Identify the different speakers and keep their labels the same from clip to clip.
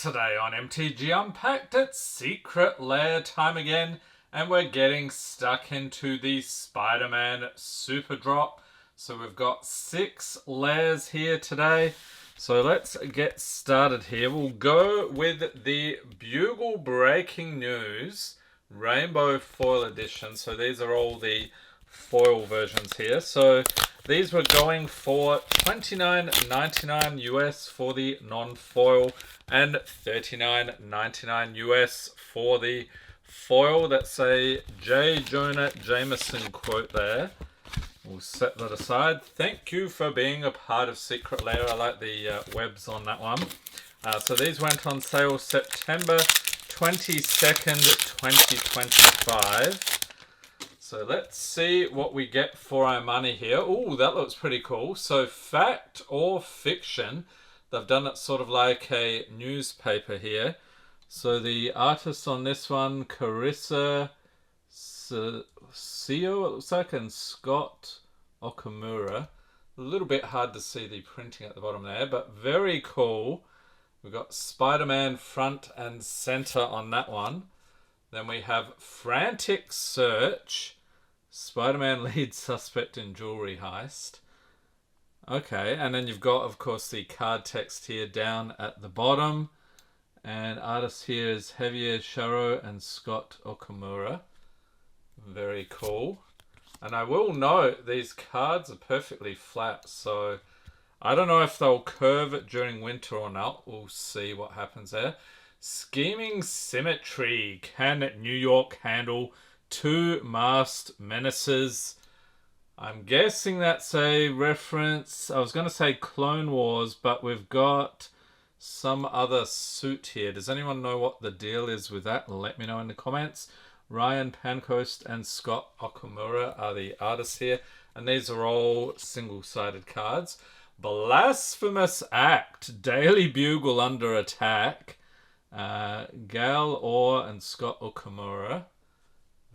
Speaker 1: Today on MTG Unpacked, it's Secret Lair time again, and we're getting stuck into the Spider-Man Superdrop. So we've got 6 lairs here today. So let's get started here. We'll go with the Bugle Breaking News Rainbow Foil Edition. So these are all the foil versions here. So these were going for $29.99 US for the non-foil and $39.99 US for the foil. That's a J. Jonah Jameson quote there. We'll set that aside. Thank you for being a part of Secret Lair. I like the webs on that one. So these went on sale September 22nd, 2025. So let's see what we get for our money here. Oh, that looks pretty cool. So fact or fiction. They've done it sort of like a newspaper here. So the artist on this one, Carissa Seo, it looks like, and Scott Okamura. A little bit hard to see the printing at the bottom there, but very cool. We've got Spider-Man front and center on that one. Then we have Frantic Search. Spider-Man lead suspect in jewelry heist. Okay, and then you've got, of course, the card text here down at the bottom. And artists here is Javier Sharo and Scott Okamura. Very cool. And I will note, these cards are perfectly flat, so I don't know if they'll curve it during winter or not. We'll see what happens there. Scheming Symmetry. Can New York handle 2 masked menaces? I'm guessing that's a reference. I was going to say Clone Wars, but we've got some other suit here. Does anyone know what the deal is with that? Let me know in the comments. Ryan Pancoast and Scott Okamura are the artists here. And these are all single-sided cards. Blasphemous Act. Daily Bugle under attack. Gal Orr and Scott Okamura.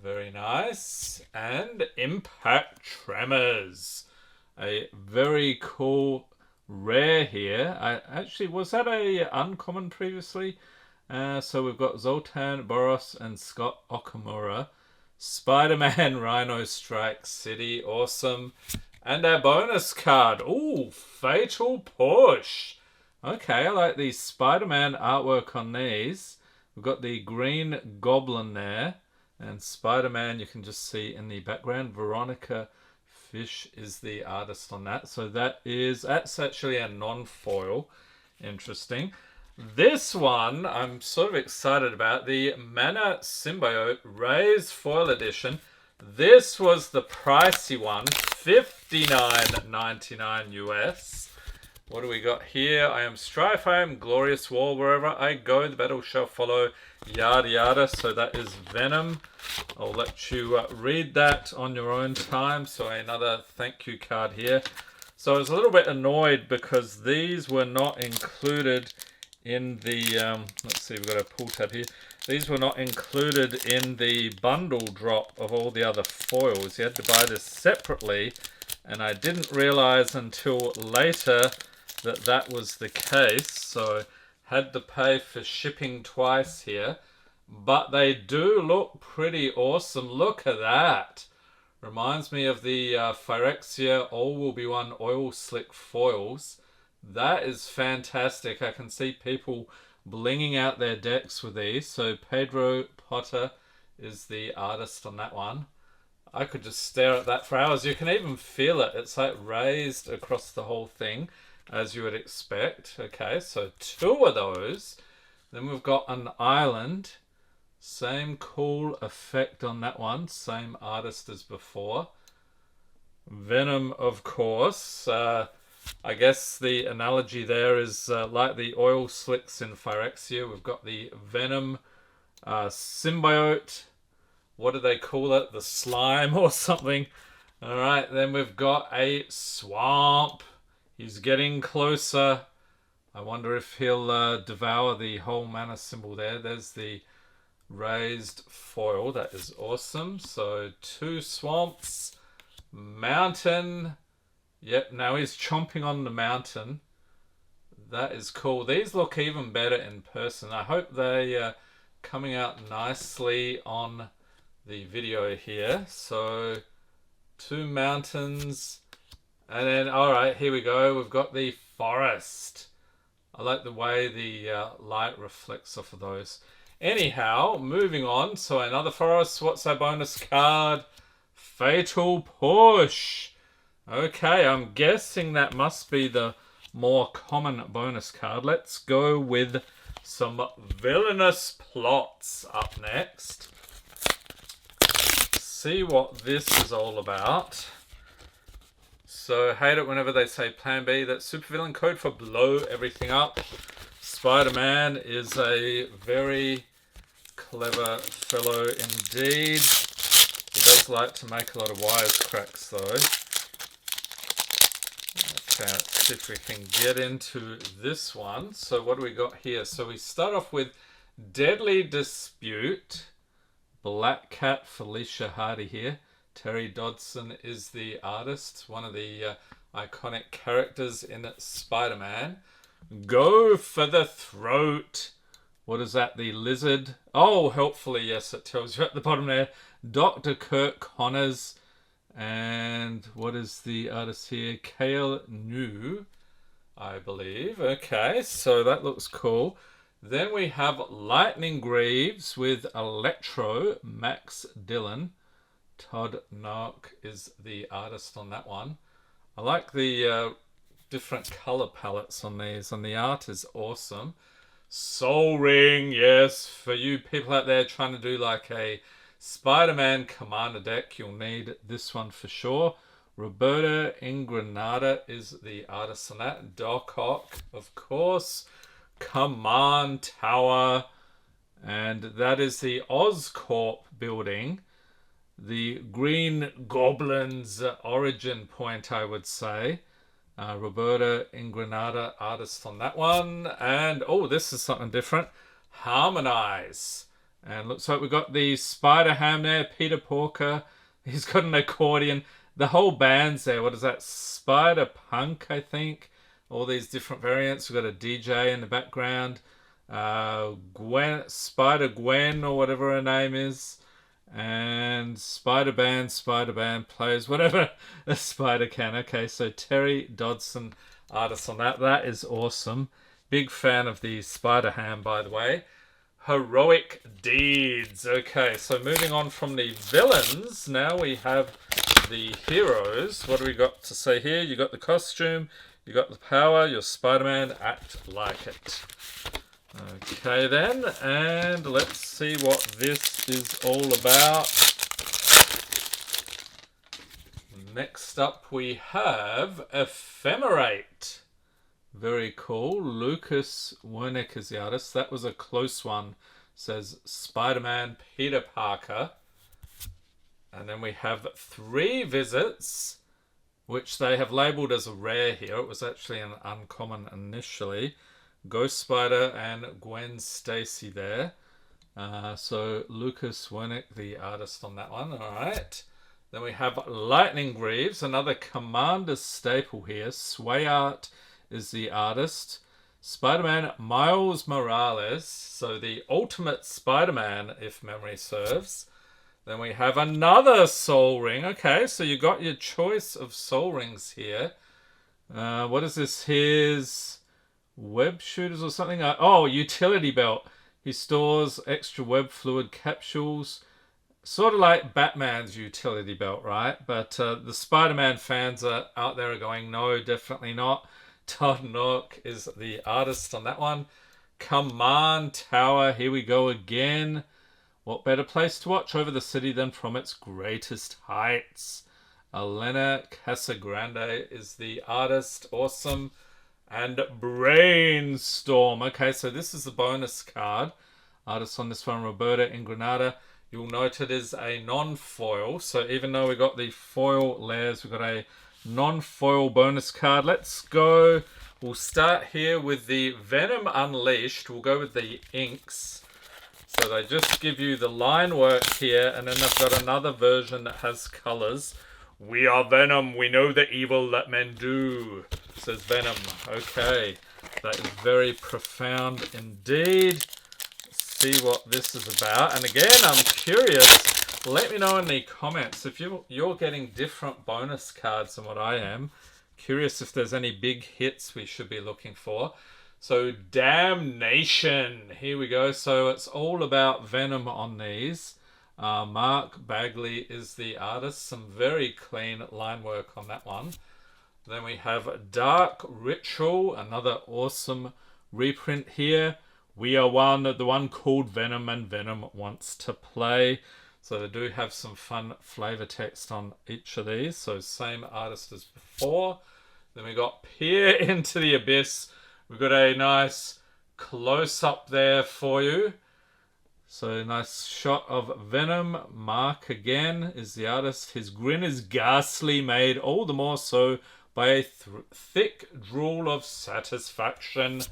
Speaker 1: Very nice. And Impact Tremors. A very cool rare here. Was that a uncommon previously? So we've got Zoltan Boros and Scott Okamura. Spider-Man Rhino Strike City. Awesome. And our bonus card. Ooh, Fatal Push. Okay, I like the Spider-Man artwork on these. We've got the Green Goblin there. And Spider-Man, you can just see in the background. Veronica Fish is the artist on that. So that's actually a non-foil. Interesting. This one I'm sort of excited about. The Mana Symbiote Raise Foil Edition. This was the pricey one. $59.99 US. What do we got here? I am Strife, I am Glorious Wall. Wherever I go, the battle shall follow. Yada yada. So that is Venom. I'll let you read that on your own time. So another thank you card here. So I was a little bit annoyed because these were not included in the... let's see, we've got a pull tab here. These were not included in the bundle drop of all the other foils. You had to buy this separately. And I didn't realize until later that that was the case, so had to pay for shipping twice here. But they do look pretty awesome. Look at that. Reminds me of the Phyrexia All Will Be One Oil Slick foils. That is fantastic. I can see people blinging out their decks with these. So Pedro Potter is the artist on that one. I could just stare at that for hours. You can even feel it. It's like raised across the whole thing, as you would expect. Okay, so 2 of those. Then we've got an island. Same cool effect on that one. Same artist as before. Venom, of course. I guess the analogy there is like the oil slicks in Phyrexia. We've got the Venom Symbiote. What do they call it? The slime or something. Alright, then we've got a swamp. He's getting closer. I wonder if he'll devour the whole mana symbol there. There's the raised foil. That is awesome. So 2 swamps. Mountain. Yep, now he's chomping on the mountain. That is cool. These look even better in person. I hope they coming out nicely on the video here. So 2 mountains, and then all right, here we go. We've got the forest. I like the way the light reflects off of those. Anyhow, moving on. So another forest. What's our bonus card? Fatal Push. Okay, I'm guessing that must be the more common bonus card. Let's go with some Villainous plots up next. See what this is all about. So, hate it whenever they say Plan B. That's supervillain code for blow everything up. Spider-Man is a very clever fellow indeed. He does like to make a lot of wisecracks though. Okay, let's see if we can get into this one. So what do we got here? So we start off with Deadly Dispute. Black Cat, Felicia Hardy here. Terry Dodson is the artist. One of the iconic characters in Spider-Man. Go for the Throat. What is that? The lizard? Oh, helpfully, yes, it tells you at the bottom there. Dr. Kirk Connors. And what is the artist here? Kale New, I believe. Okay, so that looks cool. Then we have Lightning Greaves with Electro, Max Dillon. Todd Knock is the artist on that one. I like the different color palettes on these, and the art is awesome. Soul Ring, yes, for you people out there trying to do like a Spider-Man Commander deck, you'll need this one for sure. Roberta Ingranata is the artist on that. Doc Ock, of course. Command Tower. And that is the Oscorp building. The Green Goblin's origin point, I would say. Roberta Ingranata, artist on that one. And, oh, this is something different. Harmonize. And looks like we've got the Spider-Ham there, Peter Porker. He's got an accordion. The whole band's there. What is that? Spider-Punk, I think. All these different variants. We've got a DJ in the background. Spider-Gwen, or whatever her name is. And Spider-Band plays whatever a spider can. Okay, so Terry Dodson, artist on that. That is awesome. Big fan of the Spider-Ham, by the way. Heroic Deeds. Okay, so moving on from the villains, now we have the heroes. What do we got to say here? You got the costume, you got the power, you're Spider-Man, act like it. Okay then, and let's see what this is all about. Next up we have Ephemerate. Very cool. Lucas Wernick is the artist. That was a close one. Says Spider-Man Peter Parker. And then we have 3 visits, which they have labelled as a rare here. It was actually an uncommon initially. Ghost Spider and Gwen Stacy there. So Lucas Wernick, the artist on that one. All right. Then we have Lightning Greaves, another Commander staple here. Sway Art is the artist. Spider-Man Miles Morales, so the ultimate Spider-Man, if memory serves. Then we have another Soul Ring. Okay, so you got your choice of Soul Rings here. What is this? His web shooters or something? Oh, utility belt. He stores extra web fluid capsules. Sort of like Batman's utility belt, right? But the Spider-Man fans out there are going, no, definitely not. Todd Nook is the artist on that one. Command Tower, here we go again. What better place to watch over the city than from its greatest heights? Elena Casagrande is the artist. Awesome. And Brainstorm. Okay, so this is the bonus card. Artist on this one, Roberta Ingranata. You'll note it is a non-foil. So even though we got the foil layers, we've got a non-foil bonus card. Let's go. We'll start here with the Venom Unleashed. We'll go with the inks. So they just give you the line work here, and then they've got another version that has colors. We are Venom. We know the evil that men do, says Venom. Okay. That is very profound indeed. Let's see what this is about. And again, I'm curious. Let me know in the comments if you're getting different bonus cards than what I am. Curious if there's any big hits we should be looking for. So Damnation. Here we go. So it's all about Venom on these. Mark Bagley is the artist. Some very clean line work on that one. Then we have Dark Ritual, another awesome reprint here. We are one, the one called Venom, and Venom wants to play. So they do have some fun flavor text on each of these. So same artist as before. Then we got Peer into the Abyss. We've got a nice close-up there for you. So nice shot of Venom. Mark again is the artist. His grin is ghastly, made all the more so by a thick drool of satisfaction.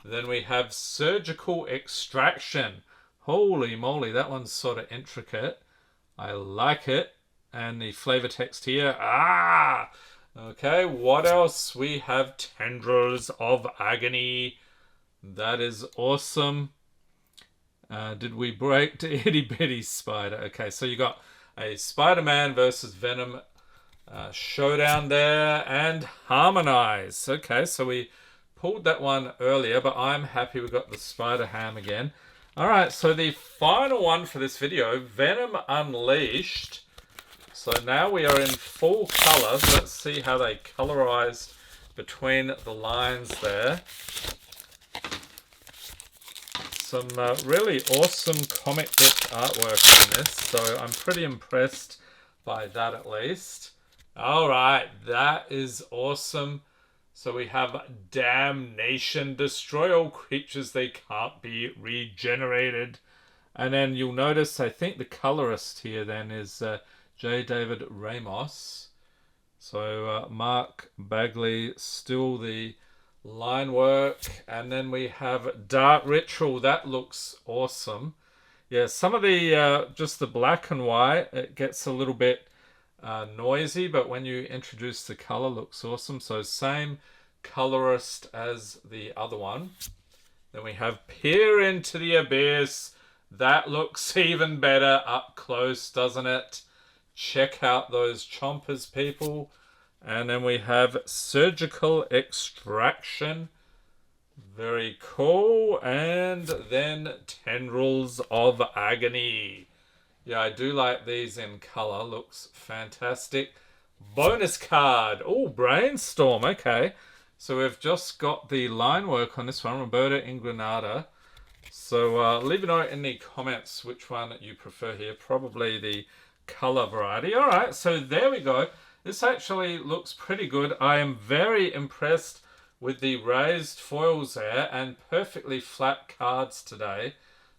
Speaker 1: Then we have Surgical Extraction. Holy moly, that one's sort of intricate. I like it. And the flavor text here. Okay, what else? We have Tendrils of Agony. That is awesome. Did we break to Itty Bitty Spider? Okay, so you got a Spider-Man versus Venom showdown there, and Harmonize. Okay, so we pulled that one earlier, but I'm happy we got the Spider-Ham again. Alright, so the final one for this video, Venom Unleashed. So now we are in full colour. Let's see how they colorized between the lines there. Some really awesome comic book artwork in this, so I'm pretty impressed by that at least. Alright, that is awesome. So we have Damnation. Destroy all creatures, they can't be regenerated. And then you'll notice, I think the colorist here then is J. David Ramos. So Mark Bagley, still the line work. And then we have Dark Ritual. That looks awesome. Yeah, some of the, just the black and white, it gets a little bit noisy, but when you introduce the color, looks awesome. So same colorist as the other one. Then we have Peer into the Abyss. That looks even better up close, doesn't it? Check out those chompers, people. And then we have Surgical Extraction. Very cool. And then Tendrils of Agony. Yeah, I do like these in color. Looks fantastic. Bonus card. Oh, Brainstorm. Okay. So we've just got the line work on this one. Roberta Ingranata. So leave a note in the comments which one you prefer here. Probably the color variety. All right. So there we go. This actually looks pretty good. I am very impressed with the raised foils there and perfectly flat cards today.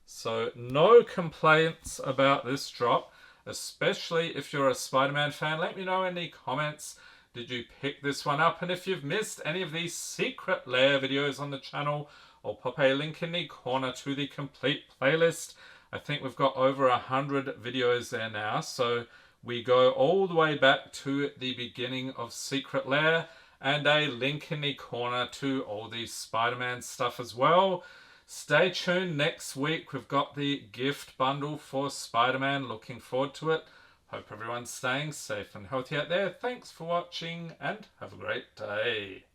Speaker 1: So no complaints about this drop, especially if you're a Spider-Man fan. Let me know in the comments, did you pick this one up? And if you've missed any of these secret lair videos on the channel, I'll pop a link in the corner to the complete playlist. I think we've got over 100 videos there now. So we go all the way back to the beginning of Secret Lair, and a link in the corner to all the Spider-Man stuff as well. Stay tuned. Next week we've got the gift bundle for Spider-Man. Looking forward to it. Hope everyone's staying safe and healthy out there. Thanks for watching and have a great day.